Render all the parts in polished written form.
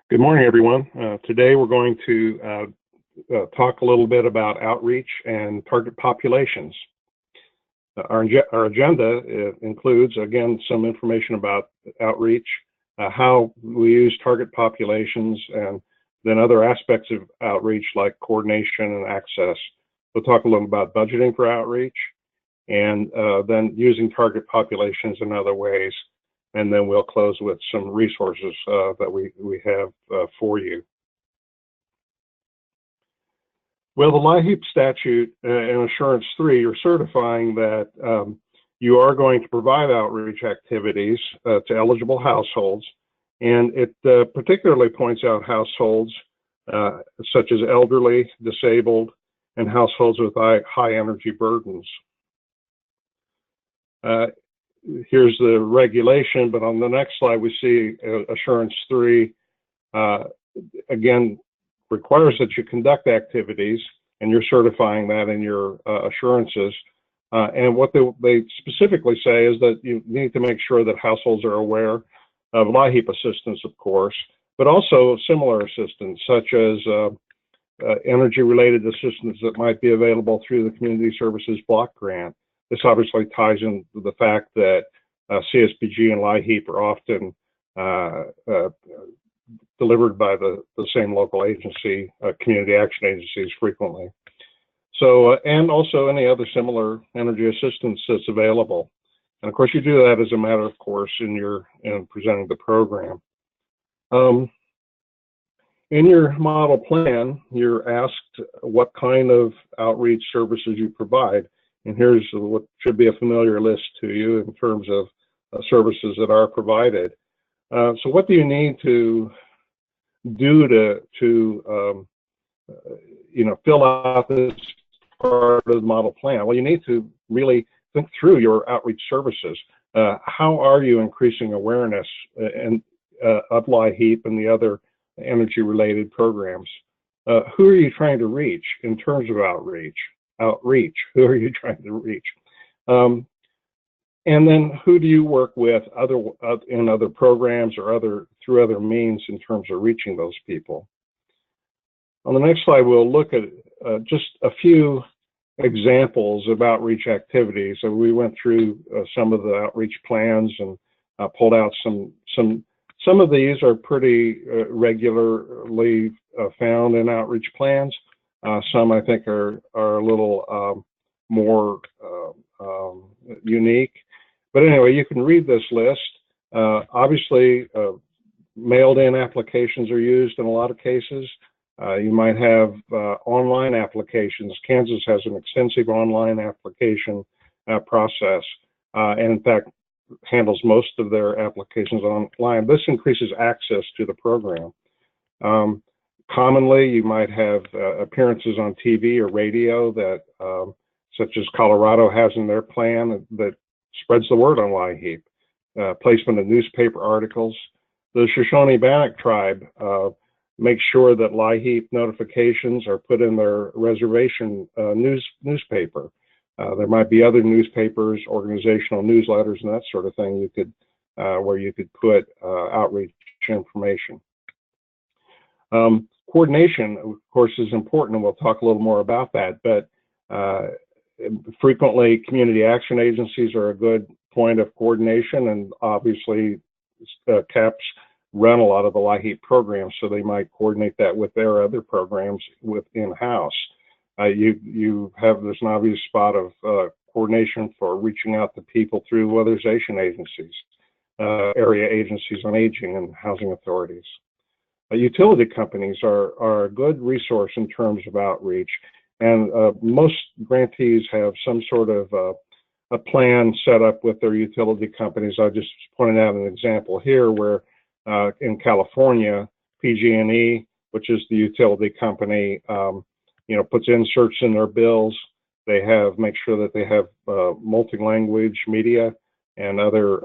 Good morning, everyone. Today we're going to talk a little bit about outreach and target populations. Our agenda includes, again, some information about outreach, how we use target populations, and then other aspects of outreach like coordination and access. We'll talk a little about budgeting for outreach, and then using target populations in other ways. And then we'll close with some resources that we have for you. Well, the LIHEAP statute and Assurance 3 are certifying that you are going to provide outreach activities to eligible households, and it particularly points out households such as elderly, disabled, and households with high energy burdens. Here's the regulation, but on the next slide we see Assurance 3 again requires that you conduct activities, and you're certifying that in your assurances. And what they specifically say is that you need to make sure that households are aware of LIHEAP assistance, of course, but also similar assistance such as energy-related assistance that might be available through the Community Services Block Grant. This obviously ties into the fact that CSBG and LIHEAP are often delivered by the same local agency, community action agencies frequently. So, and also any other similar energy assistance that's available. And of course, you do that as a matter of course in presenting the program. In your model plan, you're asked what kind of outreach services you provide. And here's what should be a familiar list to you in terms of services that are provided. So what do you need to do to fill out this part of the model plan? Well, you need to really think through your outreach services. How are you increasing awareness of LIHEAP and the other energy-related programs? Who are you trying to reach in terms of outreach? Who are you trying to reach? And then who do you work with in other programs or through other means in terms of reaching those people? On the next slide, we'll look at just a few examples of outreach activities. So we went through some of the outreach plans and pulled out some of these are pretty regularly found in outreach plans. Some I think are a little more unique. But anyway, you can read this list. Obviously, mailed-in applications are used in a lot of cases. You might have online applications. Kansas has an extensive online application process, and in fact, handles most of their applications online. This increases access to the program. Commonly, you might have appearances on TV or radio that, such as Colorado has in their plan, that spreads the word on LIHEAP. Placement of newspaper articles. The Shoshone-Bannock tribe makes sure that LIHEAP notifications are put in their reservation newspaper. There might be other newspapers, organizational newsletters, and that sort of thing you could, where you could put outreach information. Coordination, of course, is important, and we'll talk a little more about that, but frequently community action agencies are a good point of coordination, and obviously CAPS run a lot of the LIHEAP programs, so they might coordinate that with their other programs in-house. There's an obvious spot of coordination for reaching out to people through weatherization agencies, area agencies on aging, and housing authorities. Utility companies are a good resource in terms of outreach, and most grantees have some sort of a plan set up with their utility companies. I just pointed out an example here where in California, PG&E, which is the utility company, puts inserts in their bills. They make sure that they have multi-language media and other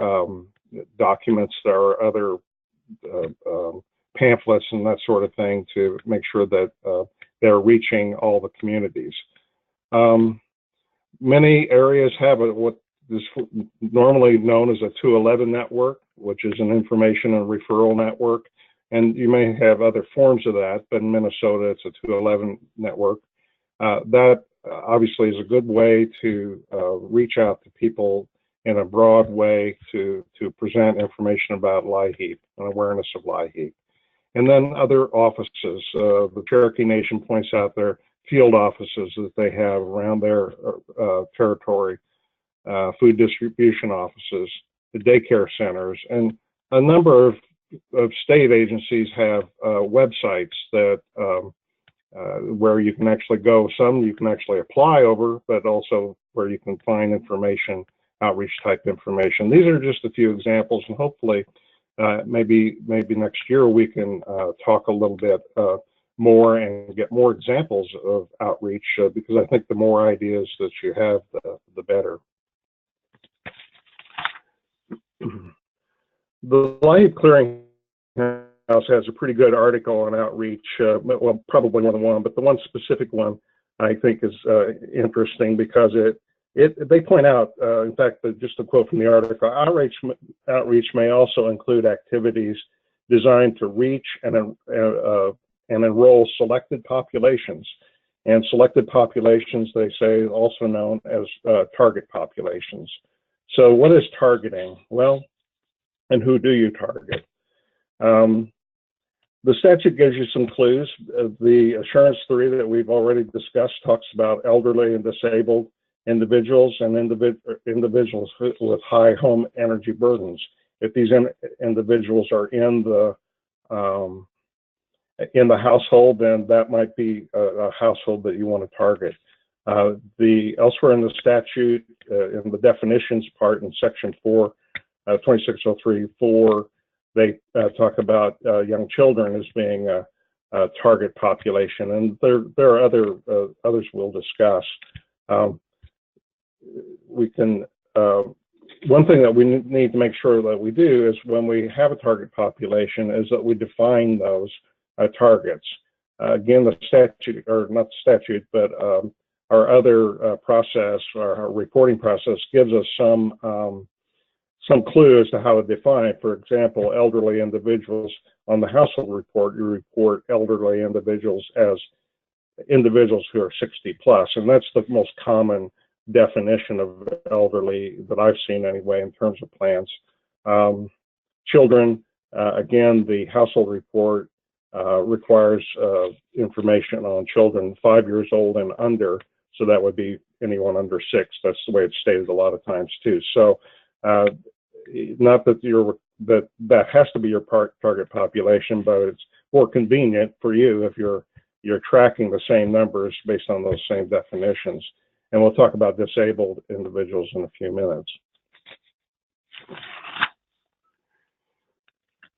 documents. There are other pamphlets and that sort of thing to make sure that they're reaching all the communities. Many areas have what is normally known as a 211 network, which is an information and referral network. and you may have other forms of that, but in Minnesota, it's a 211 network. That obviously is a good way to reach out to people in a broad way to present information about LIHEAP and awareness of LIHEAP. And then other offices, the Cherokee Nation points out their field offices that they have around their territory, food distribution offices, the daycare centers, and a number of state agencies have websites that where you can actually go. Some you can actually apply over, but also where you can find information, outreach type information. These are just a few examples, and hopefully maybe next year we can talk a little bit more and get more examples of outreach, because I think the more ideas that you have, the better. The LIHEAP Clearinghouse has a pretty good article on outreach, well, probably more than one, but the one specific one I think is interesting because they point out, in fact, just a quote from the article, outreach may also include activities designed to reach and enroll selected populations. And selected populations, they say, also known as target populations. So what is targeting? Well, and who do you target? The statute gives you some clues. The Assurance 3 that we've already discussed talks about elderly and disabled individuals and individuals with high home energy burdens. If these individuals are in the household, then that might be a household that you want to target. Elsewhere in the statute, in the definitions part in section 4, 2603.4, they talk about young children as being a target population, and there are others we'll discuss. One thing that we need to make sure that we do is when we have a target population is that we define those targets. Again, the statute, or not the statute, but our other process, our reporting process, gives us some clue as to how to define. For example, elderly individuals. On the household report, you report elderly individuals as individuals who are 60 plus, and that's the most common definition of elderly that I've seen anyway in terms of plans. Children, again, the household report requires information on children 5 years old and under, so that would be anyone under 6. That's the way it's stated a lot of times too. So not that that has to be your target population, but it's more convenient for you if you're tracking the same numbers based on those same definitions. And we'll talk about disabled individuals in a few minutes.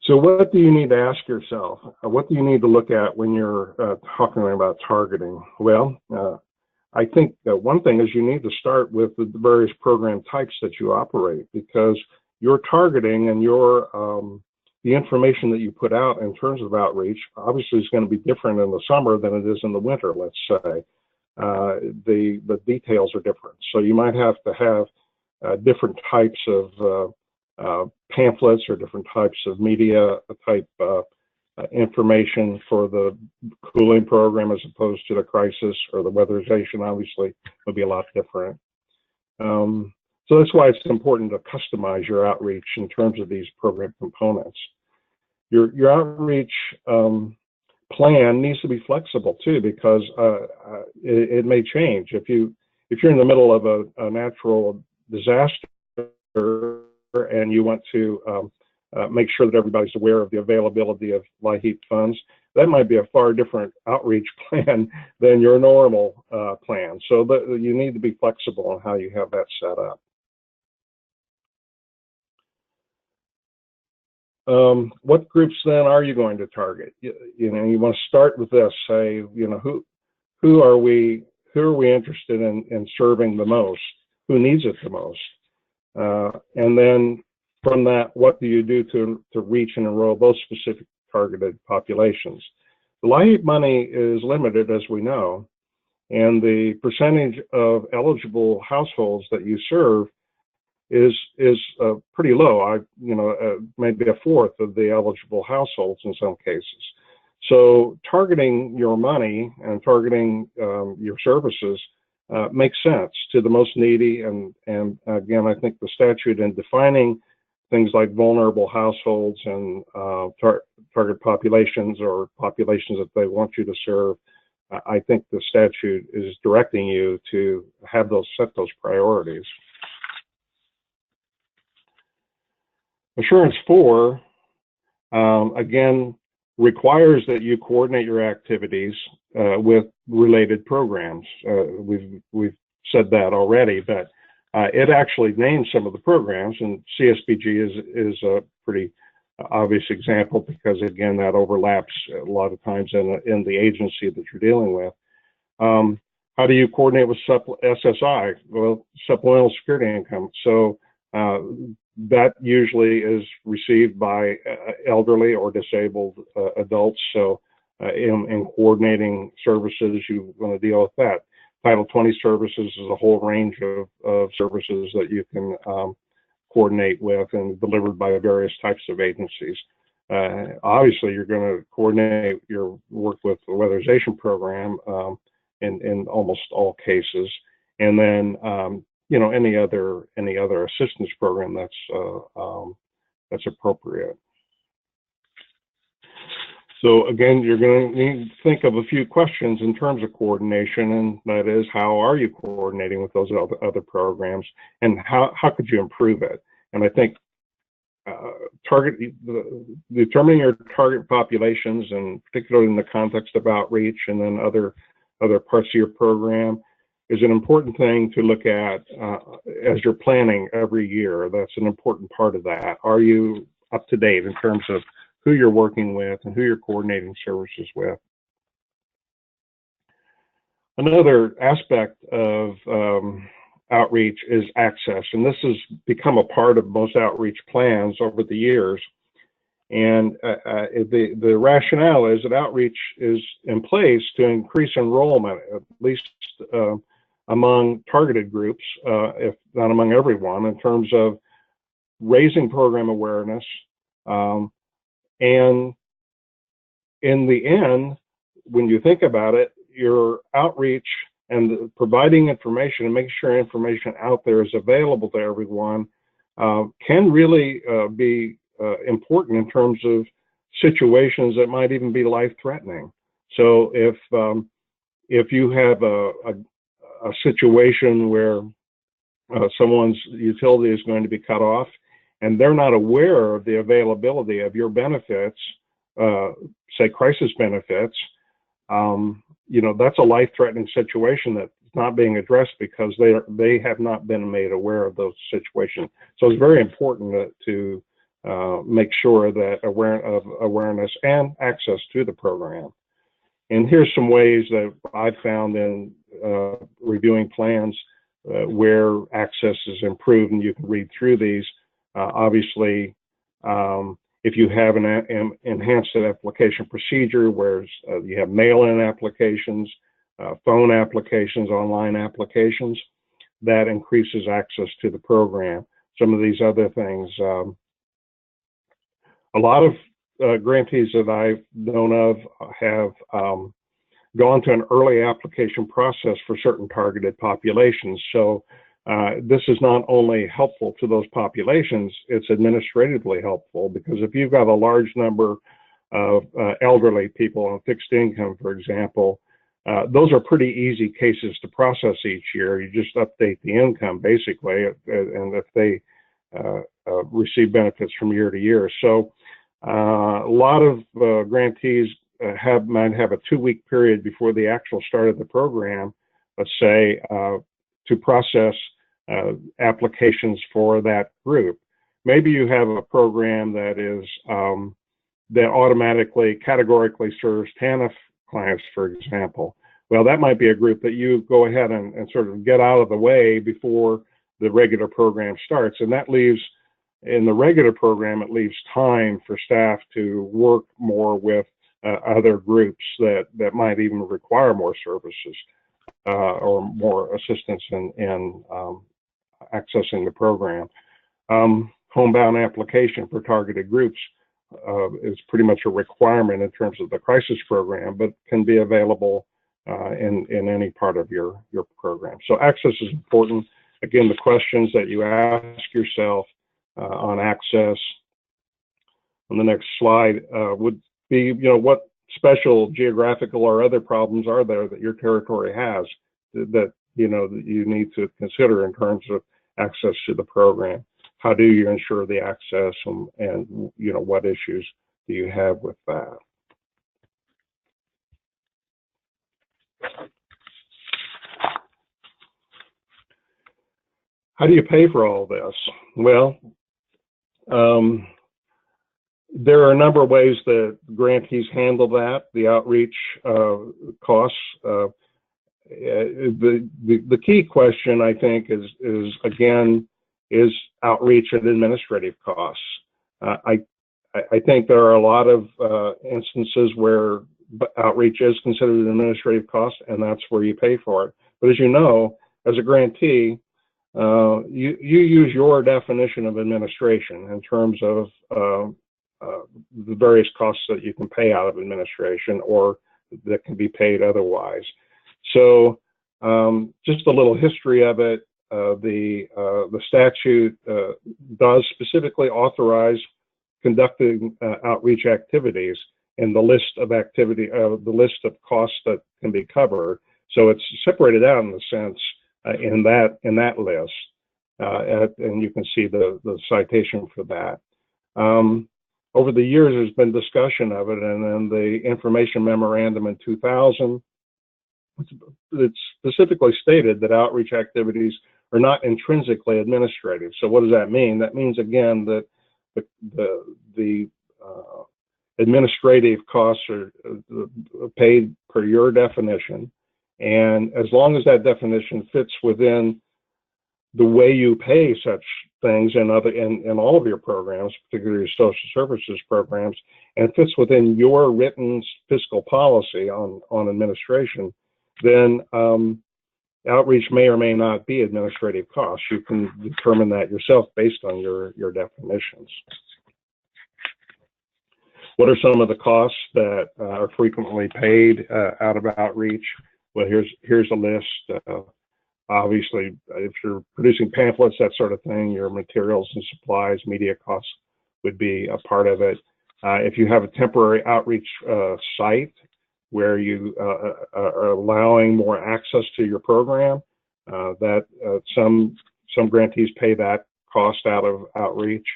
So what do you need to ask yourself? What do you need to look at when you're talking about targeting? Well, I think one thing is you need to start with the various program types that you operate, because your targeting and the information that you put out in terms of outreach obviously is going to be different in the summer than it is in the winter, let's say. The details are different. So you might have to have different types of pamphlets or different types of media type information for the cooling program as opposed to the crisis, or the weatherization obviously would be a lot different. So that's why it's important to customize your outreach in terms of these program components. Your outreach plan needs to be flexible too, because it may change. If you're in the middle of a natural disaster and you want to make sure that everybody's aware of the availability of LIHEAP funds, that might be a far different outreach plan than your normal plan. So you need to be flexible on how you have that set up. What groups then are you going to target? You want to start with this. Say, who are we interested in serving the most? Who needs it the most? And then from that, what do you do to reach and enroll those specific targeted populations? The LIHEAP money is limited, as we know, and the percentage of eligible households that you serve is pretty low. Maybe a fourth of the eligible households in some cases. So targeting your money and targeting your services makes sense to the most needy. And again, I think the statute in defining things like vulnerable households and target populations or populations that they want you to serve, I think the statute is directing you to have set those priorities. Assurance 4, again, requires that you coordinate your activities with related programs. We've said that already, but it actually names some of the programs, and CSBG is a pretty obvious example because, again, that overlaps a lot of times in the agency that you're dealing with. How do you coordinate with SSI? Well, supplemental security income. So that usually is received by elderly or disabled adults. So in coordinating services, you want to deal with that. Title 20 services is a whole range of services that you can coordinate with and delivered by various types of agencies. Obviously, you're going to coordinate your work with the weatherization program in almost all cases, and then any other assistance program that's appropriate. So again, you're going to need to think of a few questions in terms of coordination, and that is, how are you coordinating with those other programs, and how could you improve it? And I think determining your target populations, and particularly in the context of outreach and then other parts of your program, is an important thing to look at as you're planning every year. That's an important part of that. Are you up to date in terms of who you're working with and who you're coordinating services with? Another aspect of outreach is access, and this has become a part of most outreach plans over the years. And the rationale is that outreach is in place to increase enrollment, at least among targeted groups, if not among everyone, in terms of raising program awareness. And in the end, when you think about it, your outreach and providing information and making sure information out there is available to everyone can really be important in terms of situations that might even be life-threatening. So if you have a situation where someone's utility is going to be cut off, and they're not aware of the availability of your benefits, say crisis benefits, that's a life-threatening situation that's not being addressed because they have not been made aware of those situations. So it's very important to make sure that awareness and access to the program. And here's some ways that I've found in reviewing plans where access is improved, and you can read through these. Obviously, if you have an enhanced application procedure where you have mail-in applications, phone applications, online applications, that increases access to the program. Some of these other things. A lot of grantees that I've known of have gone to an early application process for certain targeted populations. So this is not only helpful to those populations, it's administratively helpful, because if you've got a large number of elderly people on fixed income, for example, those are pretty easy cases to process each year. You just update the income, basically, and if they receive benefits from year to year. So a lot of grantees might have a 2-week period before the actual start of the program, let's say, to process applications for that group. Maybe you have a program that is that automatically, categorically serves TANF clients, for example. Well, that might be a group that you go ahead and sort of get out of the way before the regular program starts. And that leaves, in the regular program, it leaves time for staff to work more with other groups that might even require more services or more assistance in accessing the program. Homebound application for targeted groups is pretty much a requirement in terms of the crisis program, but can be available in any part of your program. So access is important. Again, the questions that you ask yourself on access on the next slide would be, what special geographical or other problems are there that your territory has that that you need to consider in terms of access to the program. How do you ensure the access, and what issues do you have with that? How do you pay for all this? Well, there are a number of ways that grantees handle that. The outreach costs. The key question, I think, is again, is outreach and administrative costs. I think there are a lot of instances where outreach is considered an administrative cost, and that's where you pay for it. But as you know, as a grantee, you use your definition of administration in terms of the various costs that you can pay out of administration or that can be paid otherwise. So just a little history of it. The statute does specifically authorize conducting outreach activities in the list of the list of costs that can be covered. So it's separated out in the sense in that list, and you can see the citation for that. Over the years, there's been discussion of it, and then the information memorandum in 2000, it specifically stated that outreach activities are not intrinsically administrative. So what does that mean? That means, again, that the administrative costs are paid per your definition, and as long as that definition fits within the way you pay such things in all of your programs, particularly your social services programs, and fits within your written fiscal policy on administration, then outreach may or may not be administrative costs. You can determine that yourself based on your definitions. What are some of the costs that are frequently paid out of outreach? Well, here's a list. Obviously, if you're producing pamphlets, that sort of thing, your materials and supplies, media costs would be a part of it. If you have a temporary outreach site where you are allowing more access to your program, that some grantees pay that cost out of outreach.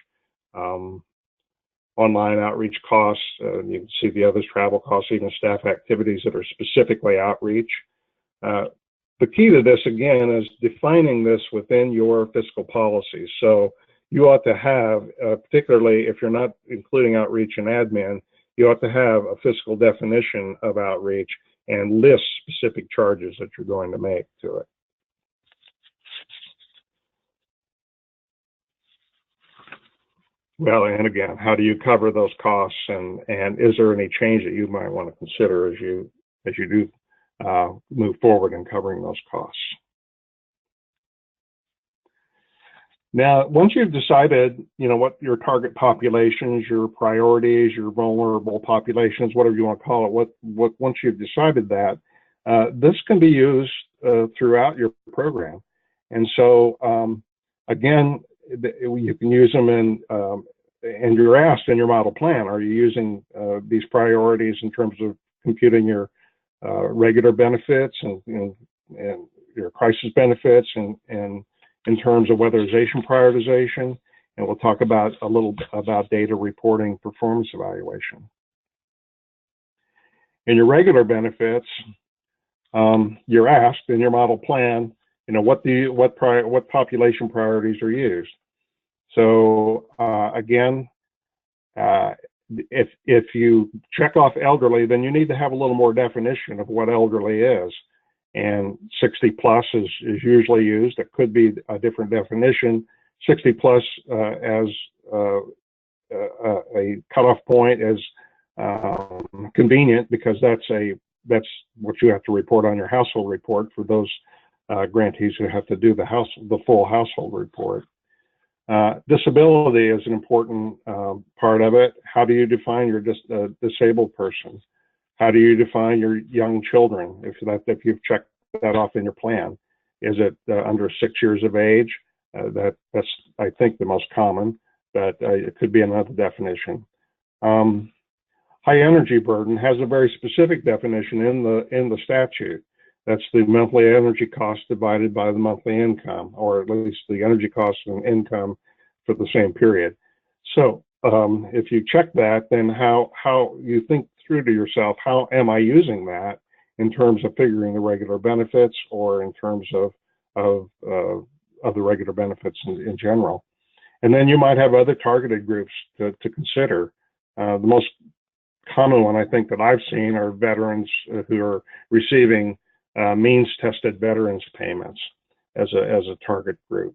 Online outreach costs, you can see the others, travel costs, even staff activities that are specifically outreach. The key to this, again, is defining this within your fiscal policy. So you ought to have, particularly if you're not including outreach and admin, you ought to have a fiscal definition of outreach and list specific charges that you're going to make to it. Well, and again, how do you cover those costs, and is there any change that you might want to consider as you do move forward in covering those costs? Now, once you've decided, what your target populations, your priorities, your vulnerable populations, whatever you want to call it, once you've decided that, this can be used throughout your program. And so, again, you can use them and you're asked in your model plan, are you using these priorities in terms of computing your regular benefits and your crisis benefits and in terms of weatherization prioritization? And we'll talk about a little bit about data reporting performance evaluation. In your regular benefits, you're asked in your model plan, what population priorities are used. So again, if you check off elderly, then you need to have a little more definition of what elderly is. And 60 plus is usually used. It could be a different definition. 60 plus as a cutoff point is convenient because that's what you have to report on your household report for those grantees who have to do the full household report. Disability is an important part of it. How do you define your disabled person? How do you define your young children? If you've checked that off in your plan, is it under 6 years of age? That's I think the most common, but it could be another definition. High energy burden has a very specific definition in the statute. That's the monthly energy cost divided by the monthly income, or at least the energy cost and income for the same period. So if you check that, then how you think through to yourself, how am I using that in terms of figuring the regular benefits, or in terms of the regular benefits in general? And then you might have other targeted groups to consider. The most common one I think that I've seen are veterans who are receiving means-tested veterans payments as a target group.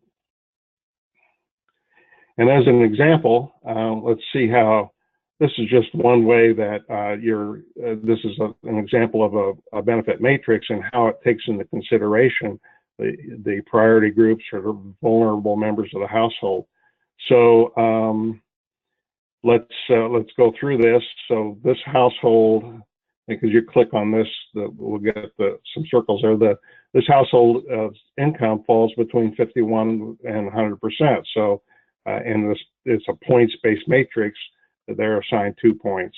And as an example, let's see how this is just one way that this is an example of a benefit matrix and how it takes into consideration the priority groups or the vulnerable members of the household. So let's go through this. So this household, because you click on this, we'll get some circles there. This household income falls between 51 and 100%. So and it's a points-based matrix. They're assigned 2 points.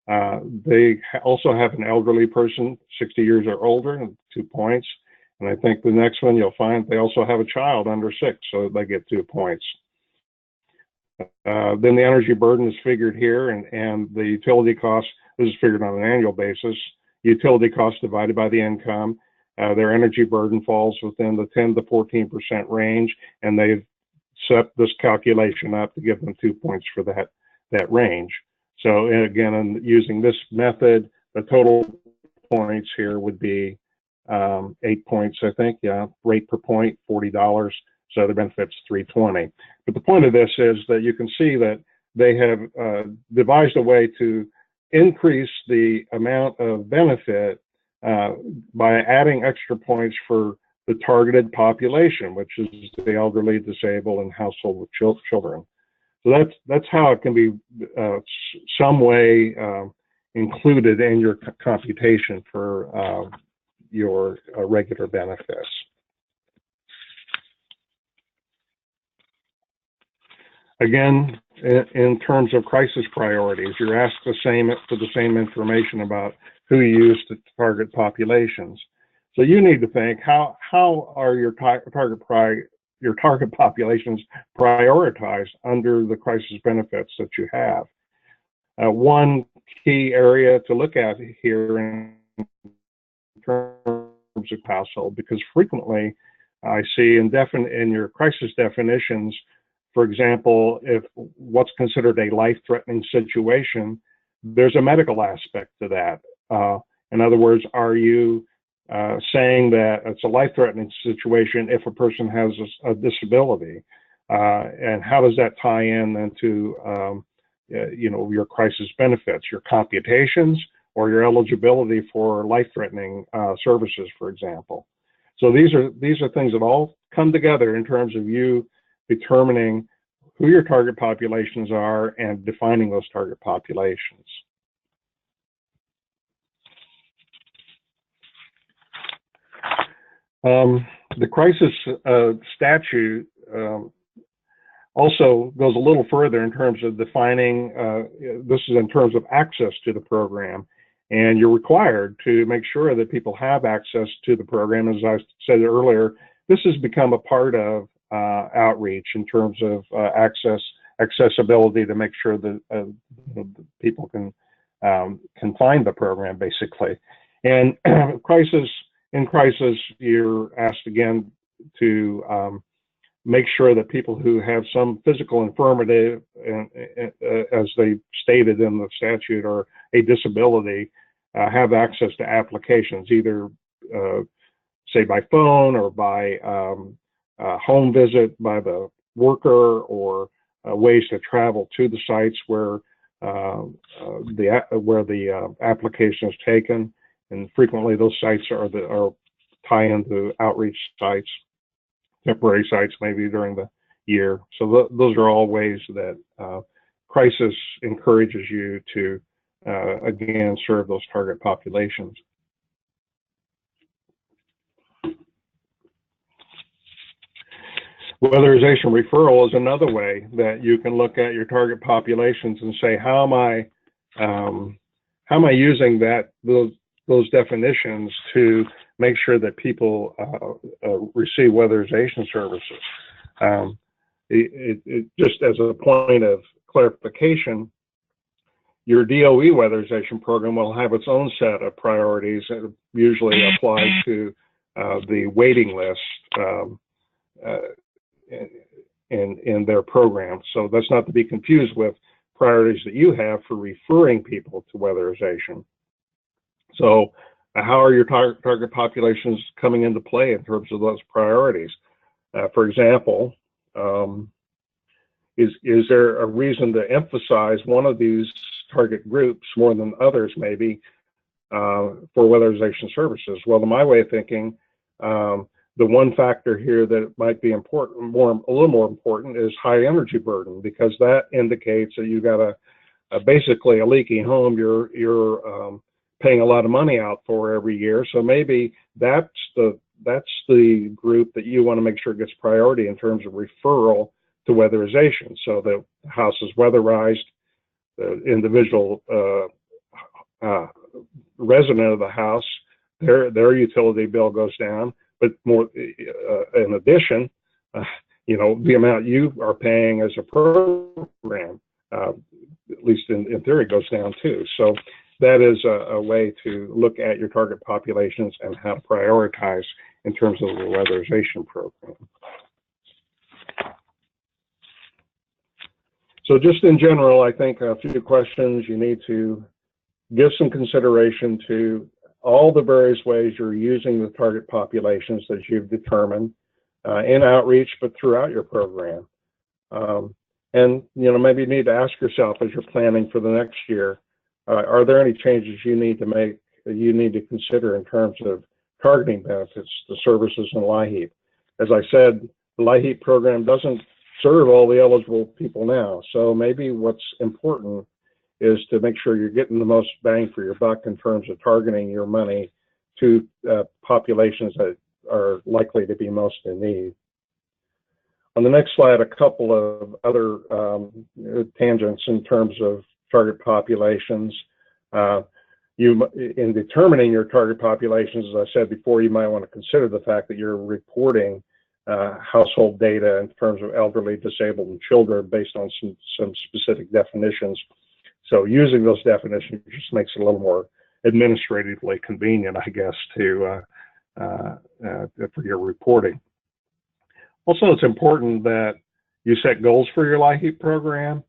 They also have an elderly person, 60 years or older, 2 points. And I think the next one you'll find they also have a child under 6, so they get 2 points. Then the energy burden is figured here, and the utility cost, this is figured on an annual basis. Utility cost divided by the income. Their energy burden falls within the 10 to 14% range, and they've set this calculation up to give them 2 points for that range. So again, using this method, the total points here would be 8 points, I think. Yeah, rate per point, $40. So the benefit's $320. But the point of this is that you can see that they have devised a way to increase the amount of benefit by adding extra points for the targeted population, which is the elderly, disabled, and household with children. So that's how it can be some way included in your computation for your regular benefits. Again, in terms of crisis priorities, you're asked for the same information about who you use to target populations. So you need to think, how are your target populations prioritized under the crisis benefits that you have? One key area to look at here in terms of household, because frequently I see in your crisis definitions, for example, if what's considered a life-threatening situation, there's a medical aspect to that. In other words, are you saying that it's a life-threatening situation if a person has a disability? And how does that tie in then to your crisis benefits, your computations, or your eligibility for life-threatening services, for example? So these are things that all come together in terms of you determining who your target populations are and defining those target populations. The crisis statute also goes a little further in terms of defining, this is in terms of access to the program, and you're required to make sure that people have access to the program. As I said earlier, this has become a part of outreach in terms of accessibility to make sure that people can find the program, basically. And in crisis, you're asked again to make sure that people who have some physical infirmity, as they stated in the statute, or a disability, have access to applications, either say by phone or by home visit by the worker, or ways to travel to the sites where the application is taken. And frequently those sites are tie into outreach sites, temporary sites maybe during the year. So those are all ways that crisis encourages you to, again, serve those target populations. Weatherization referral is another way that you can look at your target populations and say, how am I using those definitions to make sure that people receive weatherization services? Just as a point of clarification, your DOE weatherization program will have its own set of priorities that usually apply to the waiting list in their program. So that's not to be confused with priorities that you have for referring people to weatherization. So how are your target populations coming into play in terms of those priorities? For example, is there a reason to emphasize one of these target groups more than others maybe for weatherization services? Well, in my way of thinking, the one factor here that might be important, a little more important, is high energy burden, because that indicates that you got basically a leaky home you're paying a lot of money out for every year. So maybe that's the group that you want to make sure gets priority in terms of referral to weatherization. So the house is weatherized, the individual resident of the house, their utility bill goes down. But more, in addition, the amount you are paying as a program, at least in theory, goes down too. So that is a way to look at your target populations and how to prioritize in terms of the weatherization program. So just in general, I think a few questions you need to give some consideration to all the various ways you're using the target populations that you've determined in outreach, but throughout your program. And maybe you need to ask yourself as you're planning for the next year, are there any changes you need to make, that you need to consider in terms of targeting benefits, the services in LIHEAP? As I said, the LIHEAP program doesn't serve all the eligible people now. So maybe what's important is to make sure you're getting the most bang for your buck in terms of targeting your money to populations that are likely to be most in need. On the next slide, a couple of other tangents in terms of target populations. In determining your target populations, as I said before, you might want to consider the fact that you're reporting household data in terms of elderly, disabled, and children based on some specific definitions. So using those definitions just makes it a little more administratively convenient, I guess, for your reporting. Also, it's important that you set goals for your LIHEAP program,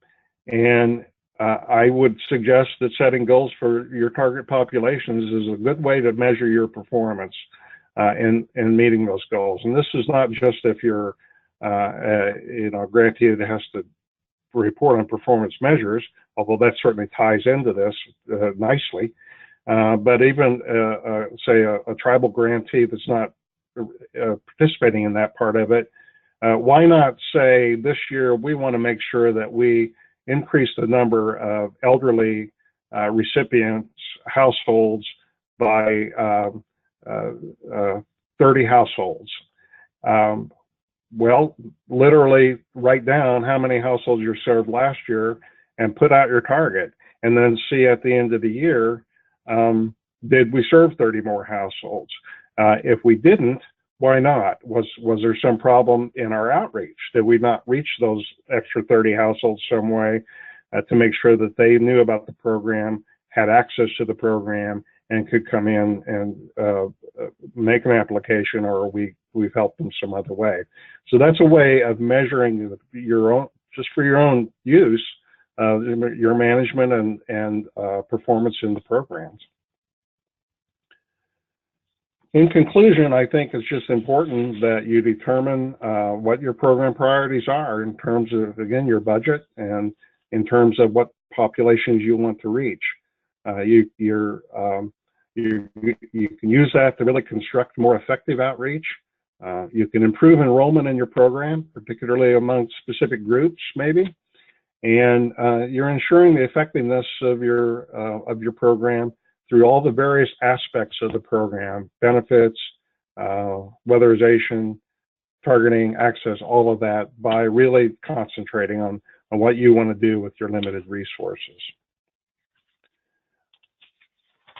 and I would suggest that setting goals for your target populations is a good way to measure your performance in meeting those goals. And this is not just if you're a grantee that has to report on performance measures, although that certainly ties into this nicely. But even, say, a tribal grantee that's not participating in that part of it, why not say this year we want to make sure that we increase the number of elderly recipients households by 30 households. Well, literally write down how many households you served last year and put out your target, and then see at the end of the year, did we serve 30 more households? If we didn't, why not? Was there some problem in our outreach? Did we not reach those extra 30 households some way to make sure that they knew about the program, had access to the program, and could come in and make an application, or we've helped them some other way? So that's a way of measuring your own, just for your own use, your management and performance in the programs. In conclusion, I think it's just important that you determine what your program priorities are in terms of, again, your budget, and in terms of what populations you want to reach. You can use that to really construct more effective outreach. You can improve enrollment in your program, particularly among specific groups, maybe. And you're ensuring the effectiveness of your program through all the various aspects of the program: benefits, weatherization, targeting, access, all of that, by really concentrating on what you want to do with your limited resources.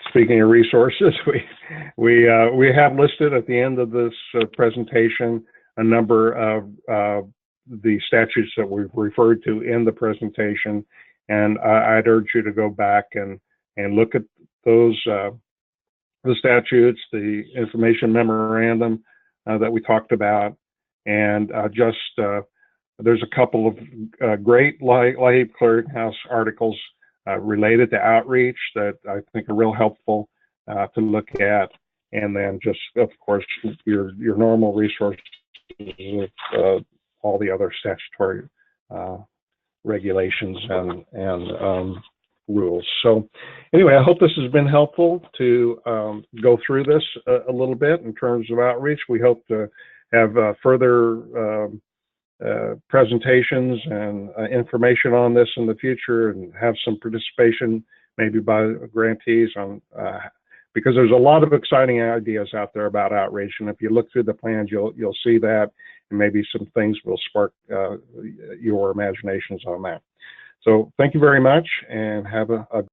Speaking of resources, we have listed at the end of this presentation a number of the statutes that we've referred to in the presentation, and I'd urge you to go back and look at those the statutes, the information memorandum that we talked about, and there's a couple of great LIHEAP Clearinghouse articles related to outreach that I think are real helpful to look at, and then just, of course, your normal resources of all the other statutory regulations and rules. So anyway, I hope this has been helpful to go through this a little bit in terms of outreach. We hope to have further presentations and information on this in the future, and have some participation maybe by grantees on because there's a lot of exciting ideas out there about outreach, and if you look through the plans, you'll see that, and maybe some things will spark your imaginations on that. So thank you very much, and have a